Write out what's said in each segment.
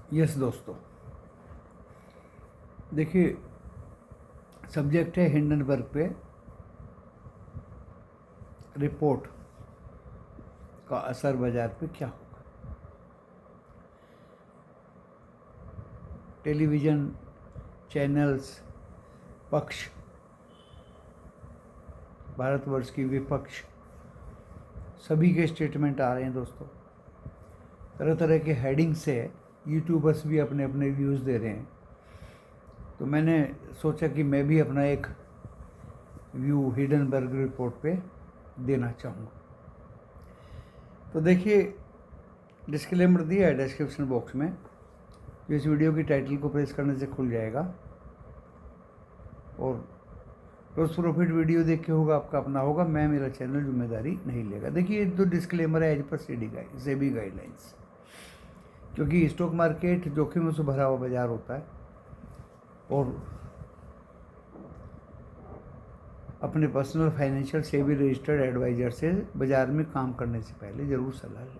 Yes दोस्तों, देखिए subject है हिंडनबर्ग पे रिपोर्ट का असर बाजार पे क्या होगा। टेलीविज़न चैनल्स पक्ष, भारतवर्ष की विपक्ष, सभी के स्टेटमेंट आ रहे हैं दोस्तों। तरह तरह के हेडिंग से यूट्यूबर्स भी अपने अपने व्यूज़ दे रहे हैं। तो मैंने सोचा कि मैं भी अपना एक व्यू हिंडनबर्ग रिपोर्ट पे देना चाहूँगा। तो देखिए, डिस्क्लेमर दिया है डिस्क्रिप्शन बॉक्स में, जो इस वीडियो की टाइटल को प्रेस करने से खुल जाएगा। और रोज प्रॉफिट वीडियो देख के होगा आपका अपना होगा, मैं मेरा चैनल जिम्मेदारी नहीं लेगा। देखिए, जो डिस्क्लेमर है एज पर सेबी गाइडलाइंस, क्योंकि स्टॉक मार्केट जोखिमों से भरा हुआ बाजार होता है और अपने personal financial SEBI registered adviser से बाजार में काम करने से पहले ज़रूर सलाह लें।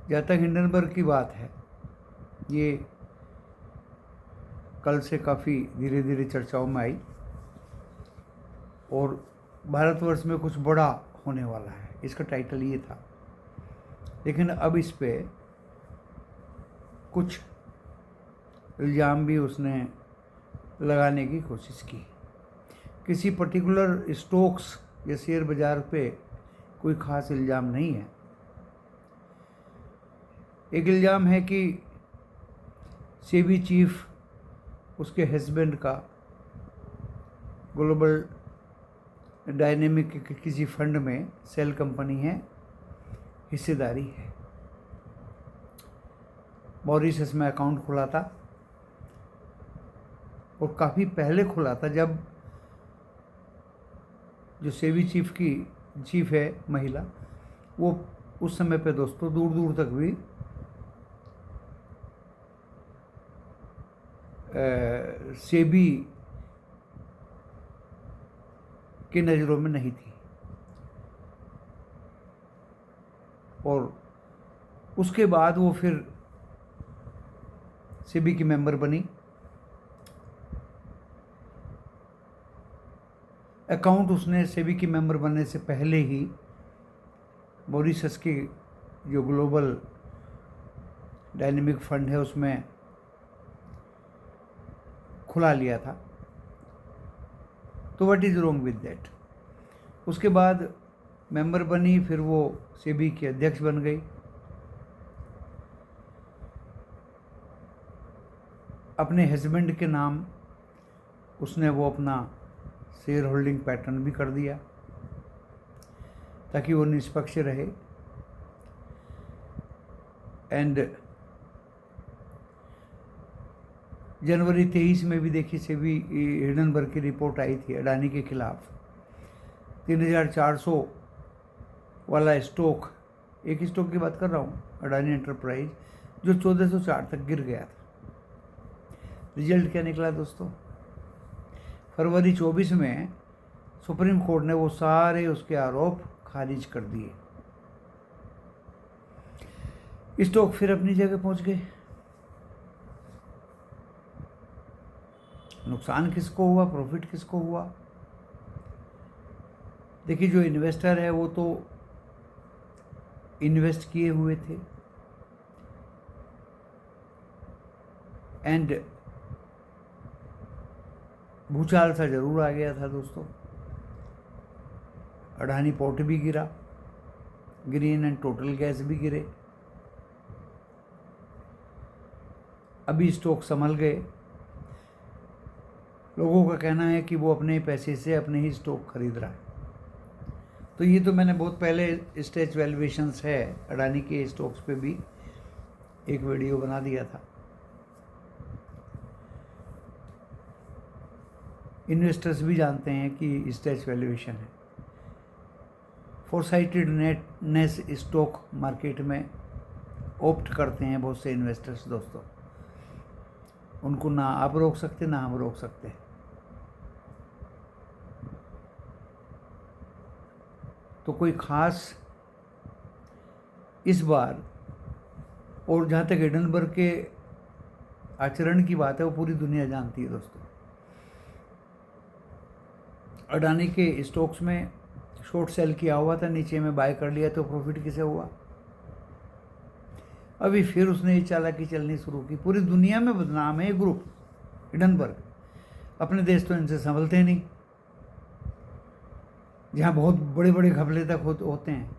जहाँ तक हिंडनबर्ग की बात है, ये कल से काफ़ी धीरे धीरे चर्चाओं में आई और भारतवर्ष में कुछ बड़ा होने वाला है, इसका टाइटल ये था। लेकिन अब इस पे कुछ इल्ज़ाम भी उसने लगाने की कोशिश की। किसी पर्टिकुलर स्टॉक्स या शेयर बाज़ार पे कोई ख़ास इल्ज़ाम नहीं है। एक इल्ज़ाम है कि सेबी चीफ, उसके हस्बैंड का ग्लोबल डायनेमिक के किसी फंड में सेल कंपनी है, हिस्सेदारी है। मॉरिशस में अकाउंट खुला था और काफ़ी पहले खुला था, जब जो सेबी चीफ है महिला, वो उस समय पे दोस्तों दूर दूर तक भी सेबी की नज़रों में नहीं थी। और उसके बाद वो फिर सेबी की मेंबर बनी। अकाउंट उसने सेबी की मेंबर बनने से पहले ही मॉरिशस की जो ग्लोबल डायनेमिक फंड है उसमें खुला लिया था। तो what is wrong with that. उसके बाद मेंबर बनी, फिर वो सेबी की अध्यक्ष बन गई। अपने हस्बैंड के नाम उसने वो अपना शेयर होल्डिंग पैटर्न भी कर दिया ताकि वो निष्पक्ष रहे। एंड जनवरी 23 में भी देखिए सेबी हिंडनबर्ग की रिपोर्ट आई थी अडानी के खिलाफ। 3400 वाला स्टॉक, एक स्टॉक की बात कर रहा हूँ, अडानी एंटरप्राइज, जो 1404 तक गिर गया था। रिजल्ट क्या निकला दोस्तों? फरवरी 24 में सुप्रीम कोर्ट ने वो सारे उसके आरोप खारिज कर दिए। स्टॉक फिर अपनी जगह पहुंच गए। नुकसान किसको हुआ, प्रॉफिट किसको हुआ? देखिए, जो इन्वेस्टर है वो तो इन्वेस्ट किए हुए थे एंड भूचाल सा जरूर आ गया था दोस्तों। अडानी पोर्ट भी गिरा, ग्रीन एंड टोटल गैस भी गिरे। अभी स्टॉक संभल गए। लोगों का कहना है कि वो अपने पैसे से अपने ही स्टॉक खरीद रहा है। तो ये तो मैंने बहुत पहले स्टेज वैल्यूएशंस है अडानी के स्टॉक्स पे भी एक वीडियो बना दिया था। इन्वेस्टर्स भी जानते हैं कि स्टेज वैल्यूएशन है। फोरसाइटेडनेस स्टॉक मार्केट में ऑप्ट करते हैं बहुत से इन्वेस्टर्स दोस्तों। उनको ना आप रोक सकते ना हम रोक सकते। तो कोई ख़ास इस बार और जहाँ तक हिडनबर्ग के आचरण की बात है वो पूरी दुनिया जानती है दोस्तों। अडानी के स्टॉक्स में शॉर्ट सेल किया हुआ था, नीचे में बाय कर लिया, तो प्रॉफिट किसे हुआ? अभी फिर उसने ये चालाकी चलनी शुरू की। पूरी दुनिया में बदनाम है ये ग्रुप हिडनबर्ग। अपने देश तो इनसे संभलते नहीं, जहाँ बहुत बड़े बड़े घपले तक होते हैं,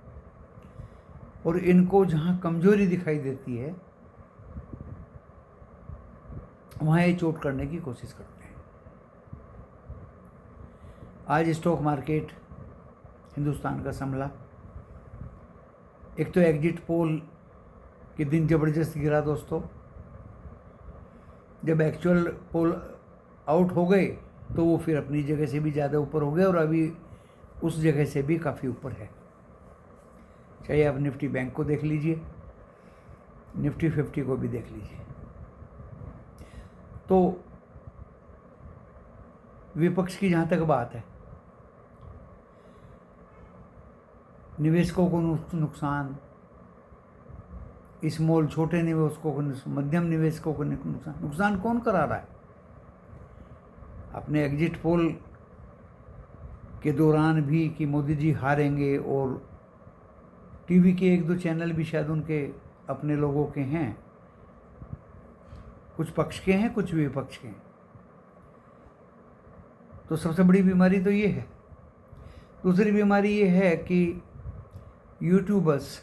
और इनको जहाँ कमजोरी दिखाई देती है वहाँ ये चोट करने की कोशिश करते हैं। आज स्टॉक मार्केट हिंदुस्तान का संभला। एक तो एग्जिट पोल के दिन ज़बरदस्त गिरा दोस्तों। जब एक्चुअल पोल आउट हो गए तो वो फिर अपनी जगह से भी ज़्यादा ऊपर हो गए, और अभी उस जगह से भी काफ़ी ऊपर है। चाहे आप निफ्टी बैंक को देख लीजिए, निफ्टी 50 को भी देख लीजिए। तो विपक्ष की जहाँ तक बात है, निवेशकों को नुकसान, स्मॉल छोटे निवेशकों को, मध्यम निवेशकों को नुकसान कौन करा रहा है? अपने एग्जिट पोल के दौरान भी कि मोदी जी हारेंगे, और टीवी के एक दो चैनल भी शायद उनके अपने लोगों के हैं, कुछ पक्ष के हैं कुछ विपक्ष के हैं। तो सबसे बड़ी बीमारी तो ये है। दूसरी बीमारी ये है कि यूट्यूबर्स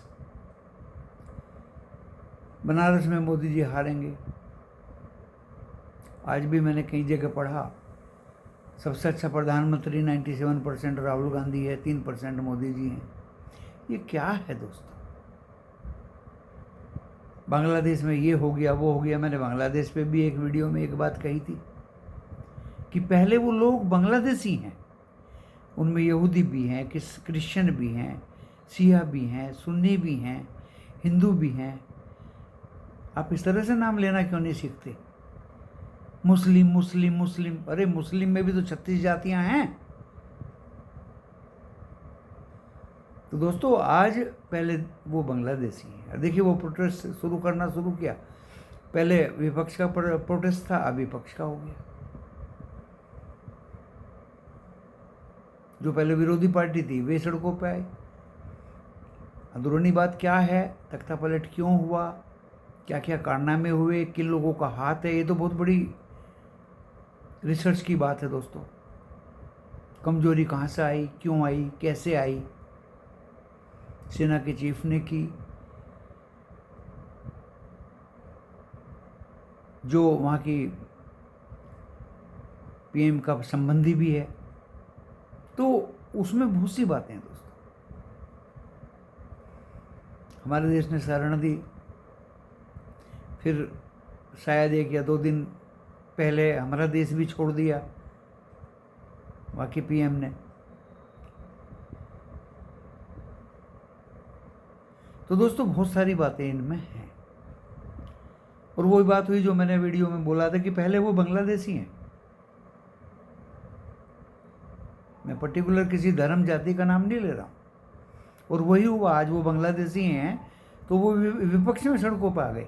बनारस में मोदी जी हारेंगे। आज भी मैंने कई जगह पढ़ा, सबसे अच्छा प्रधानमंत्री 97% राहुल गांधी है, 3% मोदी जी हैं। ये क्या है दोस्तों? बांग्लादेश में ये हो गया वो हो गया। मैंने बांग्लादेश पे भी एक वीडियो में एक बात कही थी कि पहले वो लोग बांग्लादेशी हैं, उनमें यहूदी भी हैं, क्रिश्चियन भी हैं, सिया भी हैं, सुन्नी भी हैं, हिंदू भी हैं। आप इस तरह से नाम लेना क्यों नहीं सीखते? मुस्लिम मुस्लिम मुस्लिम, अरे मुस्लिम में भी तो 36 जातियां हैं। तो दोस्तों आज पहले वो बांग्लादेशी हैं। देखिए वो प्रोटेस्ट शुरू करना शुरू किया। पहले विपक्ष का प्रोटेस्ट था, अब विपक्ष का हो गया। जो पहले विरोधी पार्टी थी वे सड़कों पे आए। अंदरूनी बात क्या है, तख्ता पलट क्यों हुआ, क्या क्या कारनामे हुए, किन लोगों का हाथ है, ये तो बहुत बड़ी रिसर्च की बात है दोस्तों। कमजोरी कहाँ से आई, क्यों आई, कैसे आई, सेना के चीफ ने की, जो वहाँ की पीएम का संबंधी भी है, तो उसमें बहुत सी बातें हैं दोस्तों। हमारे देश ने शरण दी, फिर शायद 1 या 2 दिन पहले हमारा देश भी छोड़ दिया वहाँ के पीएम ने। तो दोस्तों बहुत सारी बातें इनमें हैं, और वही बात हुई जो मैंने वीडियो में बोला था कि पहले वो बांग्लादेशी हैं। मैं पर्टिकुलर किसी धर्म जाति का नाम नहीं ले रहा हूँ, और वही हुआ। आज वो बांग्लादेशी हैं तो वो विपक्ष में सड़कों पर आ गए।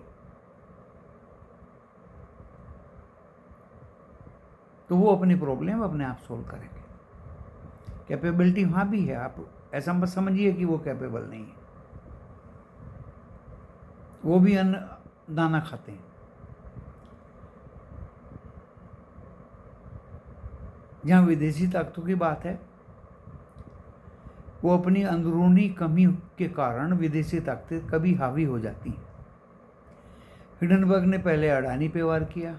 तो वो अपनी प्रॉब्लम अपने आप सोल्व करेंगे। कैपेबिलिटी वहाँ भी है, आप ऐसा मत समझिए कि वो कैपेबल नहीं है। वो भी अन्न दाना खाते हैं। जहाँ विदेशी ताकतों की बात है, वो अपनी अंदरूनी कमी के कारण विदेशी ताकतें कभी हावी हो जाती हैं। हिडनबर्ग ने पहले अडानी पे वार किया,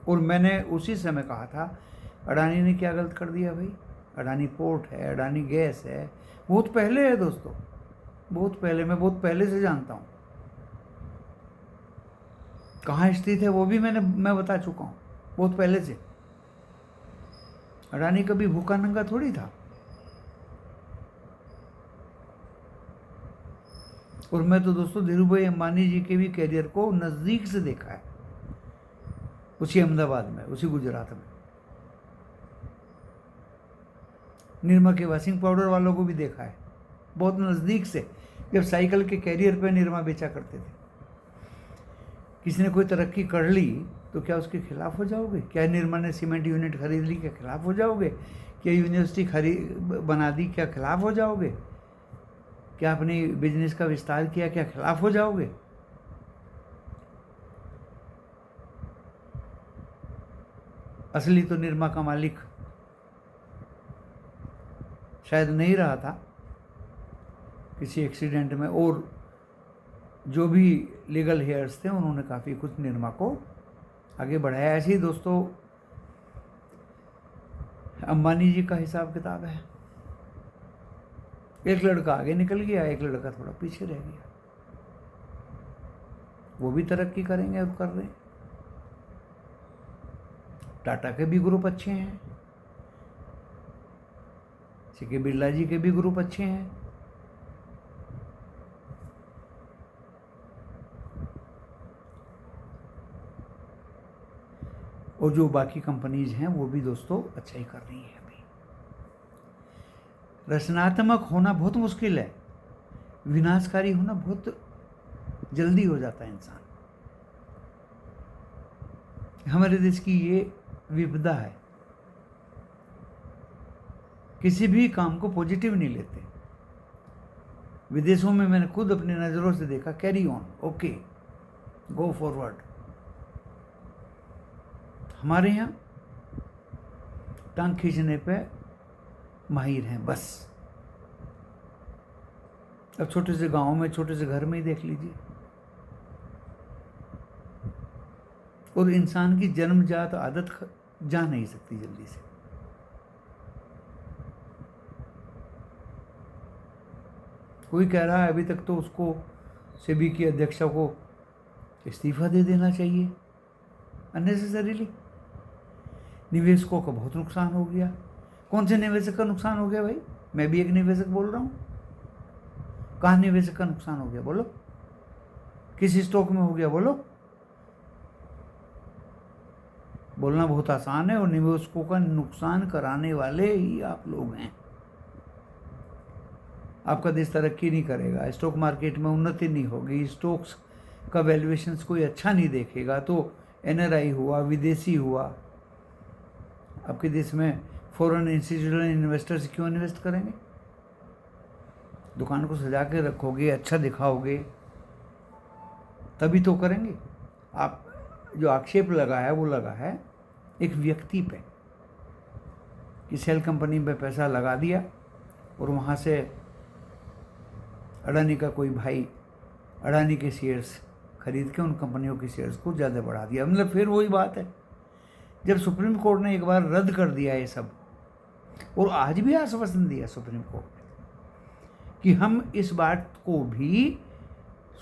और मैंने उसी समय कहा था अडानी ने क्या गलत कर दिया भाई। अडानी पोर्ट है, अडानी गैस है, बहुत पहले है दोस्तों, बहुत पहले। मैं बहुत पहले से जानता हूँ। कहाँ स्थित है वो भी मैं बता चुका हूँ बहुत पहले से। अडानी कभी भूखा नंगा थोड़ी था। और मैं तो दोस्तों धीरूभाई अंबानी जी के भी कैरियर को नज़दीक से देखा है, उसी अहमदाबाद में, उसी गुजरात में। निर्मा के वॉशिंग पाउडर वालों को भी देखा है बहुत नज़दीक से, जब साइकिल के कैरियर पे निर्मा बेचा करते थे। किसी ने कोई तरक्की कर ली तो क्या उसके खिलाफ हो जाओगे? क्या निर्मा ने सीमेंट यूनिट खरीद ली, क्या खिलाफ हो जाओगे? क्या यूनिवर्सिटी बना दी, क्या खिलाफ हो जाओगे? क्या अपनी बिजनेस का विस्तार किया, क्या खिलाफ हो जाओगे? असली तो निर्मा का मालिक शायद नहीं रहा था किसी एक्सीडेंट में, और जो भी लीगल हेयर्स थे उन्होंने काफ़ी कुछ निर्मा को आगे बढ़ाया। ऐसे ही दोस्तों अंबानी जी का हिसाब किताब है। एक लड़का आगे निकल गया, एक लड़का थोड़ा पीछे रह गया। वो भी तरक्की करेंगे और कर रहे हैं। टाटा के भी ग्रुप अच्छे हैं, सीके बिरला जी के भी ग्रुप अच्छे हैं। और जो बाकी कंपनीज हैं वो भी दोस्तों अच्छा ही कर रही हैं। अभी रचनात्मक होना बहुत मुश्किल है, विनाशकारी होना बहुत जल्दी हो जाता है इंसान। हमारे देश की ये विपदा है, किसी भी काम को पॉजिटिव नहीं लेते। विदेशों में मैंने खुद अपनी नज़रों से देखा, carry on, okay, go forward. हमारे यहाँ टांग खींचने पे माहिर हैं बस। अब छोटे से गांव में, छोटे से घर में ही देख लीजिए। और इंसान की जन्मजात आदत जा नहीं सकती जल्दी से। कोई कह रहा है अभी तक तो उसको सेबी की अध्यक्षा को इस्तीफा दे देना चाहिए अननेसेसरीली। निवेशकों का बहुत नुकसान हो गया। कौन से निवेशक का नुकसान हो गया भाई? मैं भी एक निवेशक बोल रहा हूँ। कहाँ निवेशक का नुकसान हो गया बोलो? किस स्टॉक में हो गया बोलो? बोलना बहुत आसान है, और निवेशकों का नुकसान कराने वाले ही आप लोग हैं। आपका देश तरक्की नहीं करेगा, स्टॉक मार्केट में उन्नति नहीं होगी, स्टॉक्स का वैल्यूएशंस कोई अच्छा नहीं देखेगा, तो एनआरआई हुआ, विदेशी हुआ, आपके देश में फॉरेन इंस्टीट्यूशनल इन्वेस्टर्स क्यों इन्वेस्ट करेंगे? दुकान को सजा के रखोगे, अच्छा दिखाओगे, तभी तो करेंगे। आप जो आक्षेप लगा है वो लगा है एक व्यक्ति पे कि सेल कंपनी में पैसा लगा दिया और वहाँ से अडानी का कोई भाई अडानी के शेयर्स खरीद के उन कंपनियों के शेयर्स को ज़्यादा बढ़ा दिया। मतलब फिर वही बात है, जब सुप्रीम कोर्ट ने एक बार रद्द कर दिया ये सब, और आज भी आश्वासन दिया सुप्रीम कोर्ट ने कि हम इस बात को भी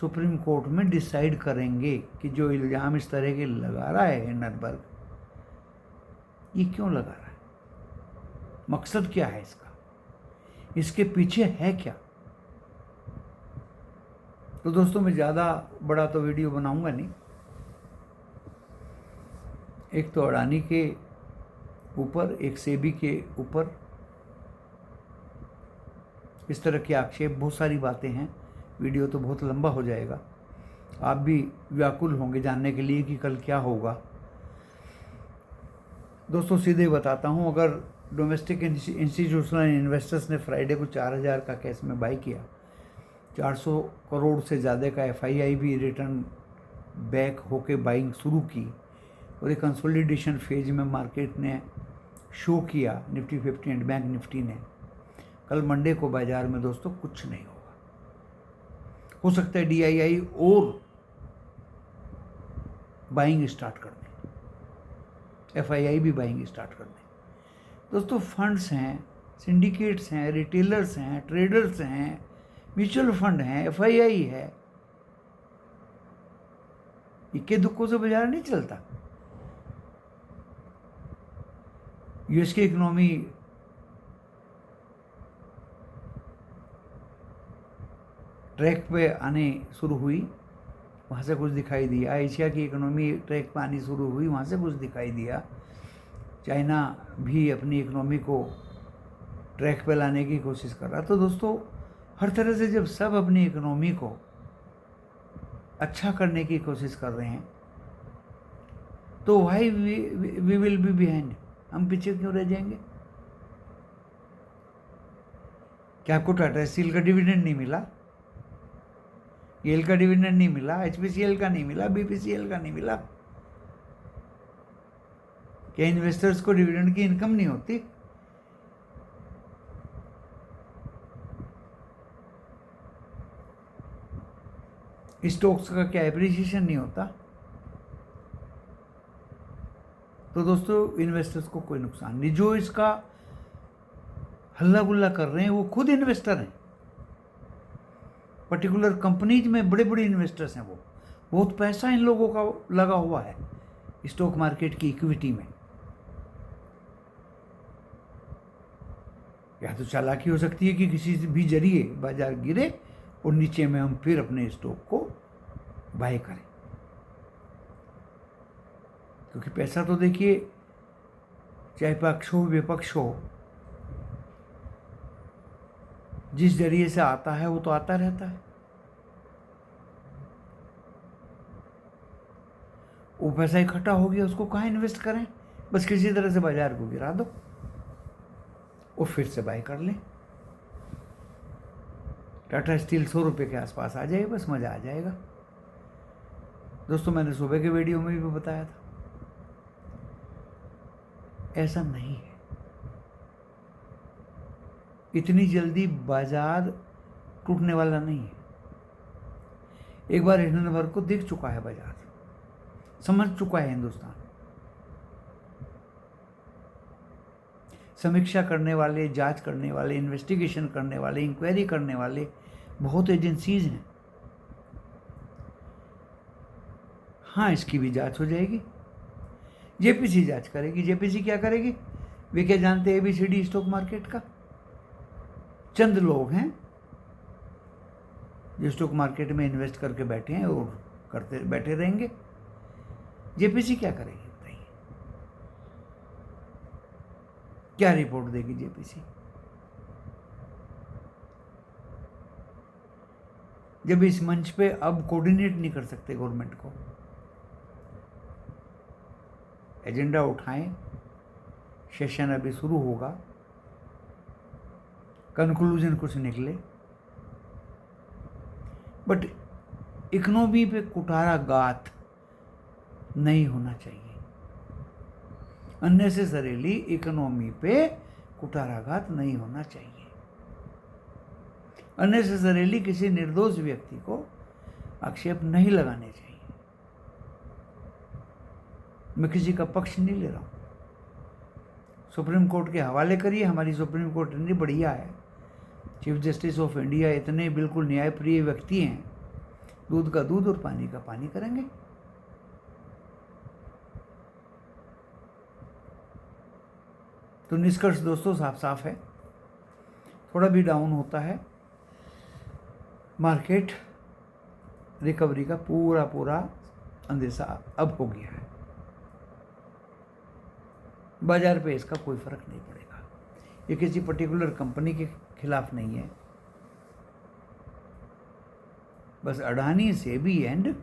सुप्रीम कोर्ट में डिसाइड करेंगे कि जो इल्ज़ाम इस तरह के लगा रहा है हिंडनबर्ग, ये क्यों लगा रहा है, मकसद क्या है इसका, इसके पीछे है क्या। तो दोस्तों मैं ज़्यादा बड़ा तो वीडियो बनाऊंगा नहीं। एक तो अडानी के ऊपर, एक सेबी के ऊपर इस तरह के आक्षेप, बहुत सारी बातें हैं। वीडियो तो बहुत लंबा हो जाएगा, आप भी व्याकुल होंगे जानने के लिए कि कल क्या होगा। दोस्तों सीधे बताता हूँ, अगर डोमेस्टिक इंस्टीट्यूशनल इन्वेस्टर्स ने फ्राइडे को 4000 का कैश में बाई किया, 400 करोड़ से ज़्यादा का एफआईआई भी रिटर्न बैक होके बाइंग शुरू की, और एक कंसोलिडेशन फेज में मार्केट ने शो किया, निफ्टी 50 एंड बैंक निफ्टी ने। कल मंडे को बाजार में दोस्तों कुछ नहीं होगा। हो सकता है डीआईआई और बाइंग स्टार्ट कर दें, एफआईआई भी बाइंग स्टार्ट कर दें। दोस्तों फंड्स हैं, सिंडिकेट्स हैं, रिटेलर्स हैं, ट्रेडर्स हैं, म्यूचुअल फंड हैं, एफआईआई है, इक्के दुक्कों से बाजार नहीं चलता। यूएस की इकोनॉमी ट्रैक पे आने शुरू हुई, वहाँ से कुछ दिखाई दिया। एशिया की इकोनॉमी ट्रैक पे आनी शुरू हुई, वहाँ से कुछ दिखाई दिया। चाइना भी अपनी इकोनॉमी को ट्रैक पे लाने की कोशिश कर रहा। तो दोस्तों हर तरह से जब सब अपनी इकोनॉमी को अच्छा करने की कोशिश कर रहे हैं, तो why we will be behind, हम पीछे क्यों रह जाएंगे? क्या आपको टाटा स्टील का डिविडेंड नहीं मिला, गेल का डिविडेंड नहीं मिला, एचपीसीएल का नहीं मिला, बीपीसीएल का नहीं मिला? क्या इन्वेस्टर्स को डिविडेंड की इनकम नहीं होती? स्टॉक्स का क्या एप्रिसिएशन नहीं होता? तो दोस्तों इन्वेस्टर्स को कोई नुकसान नहीं। जो इसका हल्ला गुल्ला कर रहे हैं वो खुद इन्वेस्टर हैं, पर्टिकुलर कंपनीज में बड़े बड़े इन्वेस्टर्स हैं। वो बहुत पैसा इन लोगों का लगा हुआ है स्टॉक मार्केट की इक्विटी में। या तो चालाकी हो सकती है कि किसी भी जरिए बाजार गिरे और नीचे में हम फिर अपने स्टॉक को बाय करें, क्योंकि पैसा तो देखिए चाहे पक्ष हो विपक्ष हो, जिस जरिए से आता है वो तो आता रहता है। वो पैसा इकट्ठा हो गया, उसको कहाँ इन्वेस्ट करें? बस किसी तरह से बाजार को गिरा दो और फिर से बाय कर लें। टाटा स्टील 100 रुपये के आसपास आ जाए, बस मज़ा आ जाएगा। दोस्तों मैंने सुबह के वीडियो में भी बताया था, ऐसा नहीं है। इतनी जल्दी बाजार टूटने वाला नहीं है। एक बार हिंडनबर्ग को दिख चुका है बाजार, समझ चुका है हिंदुस्तान। समीक्षा करने वाले, जांच करने वाले, इन्वेस्टिगेशन करने वाले, इंक्वायरी करने वाले बहुत एजेंसीज हैं। हाँ, इसकी भी जांच हो जाएगी, जेपीसी जांच करेगी। जेपीसी क्या करेगी? वे क्या जानते हैं एबीसीडी स्टॉक मार्केट का? चंद लोग हैं जो स्टॉक मार्केट में इन्वेस्ट करके बैठे हैं और करते बैठे रहेंगे। जेपीसी क्या करेगी बताइए? क्या रिपोर्ट देगी जेपीसी? जब इस मंच पे अब कोऑर्डिनेट नहीं कर सकते गवर्नमेंट को, एजेंडा उठाएं, सेशन अभी शुरू होगा, कंक्लूजन कुछ निकले, बट इकोनॉमी पे कुठाराघात नहीं होना चाहिए। अननेसेसरीली इकोनॉमी पे कुठाराघात नहीं होना चाहिए। अननेसेसरीली किसी निर्दोष व्यक्ति को आक्षेप नहीं लगाने चाहिए। मैं किसी का पक्ष नहीं ले रहा हूँ। सुप्रीम कोर्ट के हवाले करिए, हमारी सुप्रीम कोर्ट इतनी बढ़िया है, चीफ जस्टिस ऑफ इंडिया इतने बिल्कुल न्यायप्रिय व्यक्ति हैं, दूध का दूध और पानी का पानी करेंगे। तो निष्कर्ष दोस्तों साफ साफ है, थोड़ा भी डाउन होता है मार्केट, रिकवरी का पूरा पूरा अंदेशा अब हो गया है। बाजार पे इसका कोई फर्क नहीं पड़ेगा। ये किसी पर्टिकुलर कंपनी के खिलाफ नहीं है, बस Adani, SEBI and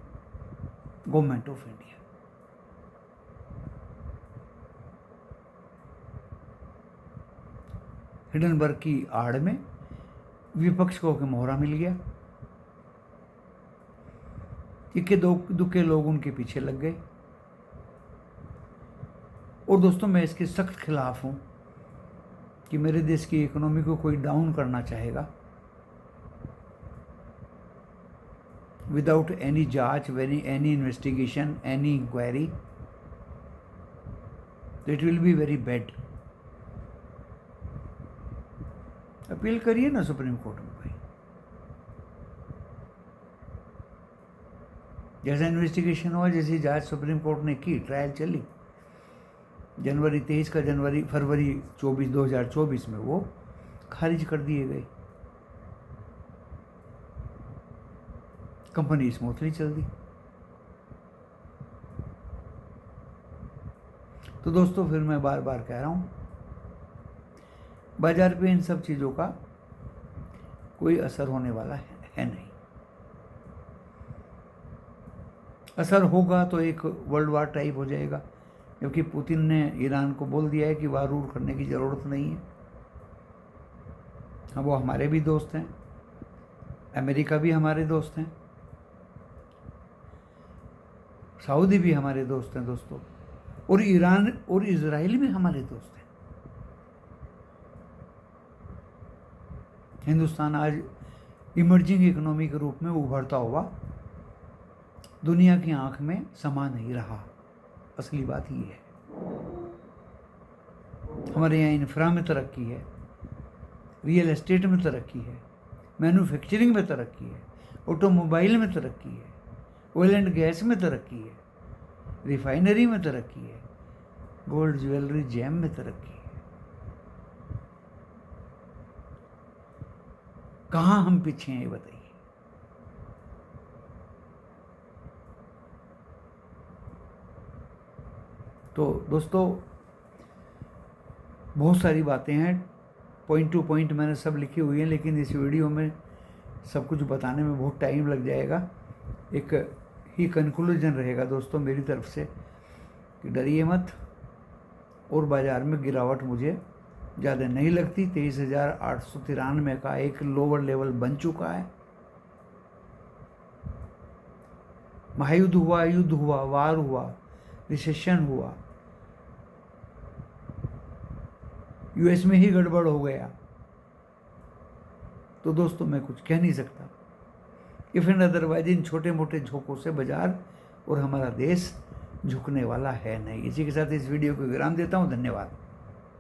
government of India. Hindenburg की आड़ में विपक्ष को मोहरा मिल गया, इक्के दुक्के लोग उनके पीछे लग गए। और दोस्तों मैं इसके सख्त खिलाफ हूं कि मेरे देश की इकोनॉमी को कोई डाउन करना चाहेगा विदाउट एनी जांच, एनी इन्वेस्टिगेशन, एनी इंक्वायरी, तो it will be very bad. Appeal करिए ना सुप्रीम कोर्ट में भाई, जैसा इन्वेस्टिगेशन हुआ, जैसी जांच सुप्रीम कोर्ट ने की, ट्रायल चली, जनवरी 23 का फरवरी 2024 में वो खारिज कर दिए गए। कंपनी स्मूथली चल दी। तो दोस्तों फिर मैं बार बार कह रहा हूं, बाजार पे इन सब चीज़ों का कोई असर होने वाला है नहीं। असर होगा तो एक वर्ल्ड वार टाइप हो जाएगा, जबकि पुतिन ने ईरान को बोल दिया है कि वार वूर करने की ज़रूरत नहीं है। हाँ, वो हमारे भी दोस्त हैं, अमेरिका भी हमारे दोस्त हैं, सऊदी भी हमारे दोस्त हैं दोस्तों, और ईरान और इजराइल भी हमारे दोस्त हैं। हिंदुस्तान आज इमर्जिंग इकोनॉमी के रूप में उभरता हुआ दुनिया की आंख में समा नहीं रहा। असली बात ये है। हमारे यहाँ इंफ्रा में तरक्की है, रियल एस्टेट में तरक्की है, मैन्युफैक्चरिंग में तरक्की है, ऑटोमोबाइल में तरक्की है, ऑयल एंड गैस में तरक्की है, रिफाइनरी में तरक्की है, गोल्ड ज्वेलरी जेम में तरक्की है। कहाँ हम पीछे हैं ये बताइए। तो दोस्तों, बहुत सारी बातें हैं, पॉइंट टू पॉइंट मैंने सब लिखी हुई हैं, लेकिन इस वीडियो में सब कुछ बताने में बहुत टाइम लग जाएगा। एक ही कंक्लूजन रहेगा दोस्तों मेरी तरफ से कि डरिए मत, और बाज़ार में गिरावट मुझे ज़्यादा नहीं लगती। 23,893 का एक लोअर लेवल बन चुका है। महायुद्ध हुआ, युद्ध हुआ, वार हुआ, रिसेशन हुआ, यूएस में ही गड़बड़ हो गया, तो दोस्तों मैं कुछ कह नहीं सकता। इफ एंड अदरवाइज इन छोटे मोटे झोंकों से बाजार और हमारा देश झुकने वाला है नहीं। इसी के साथ इस वीडियो को विराम देता हूँ। धन्यवाद।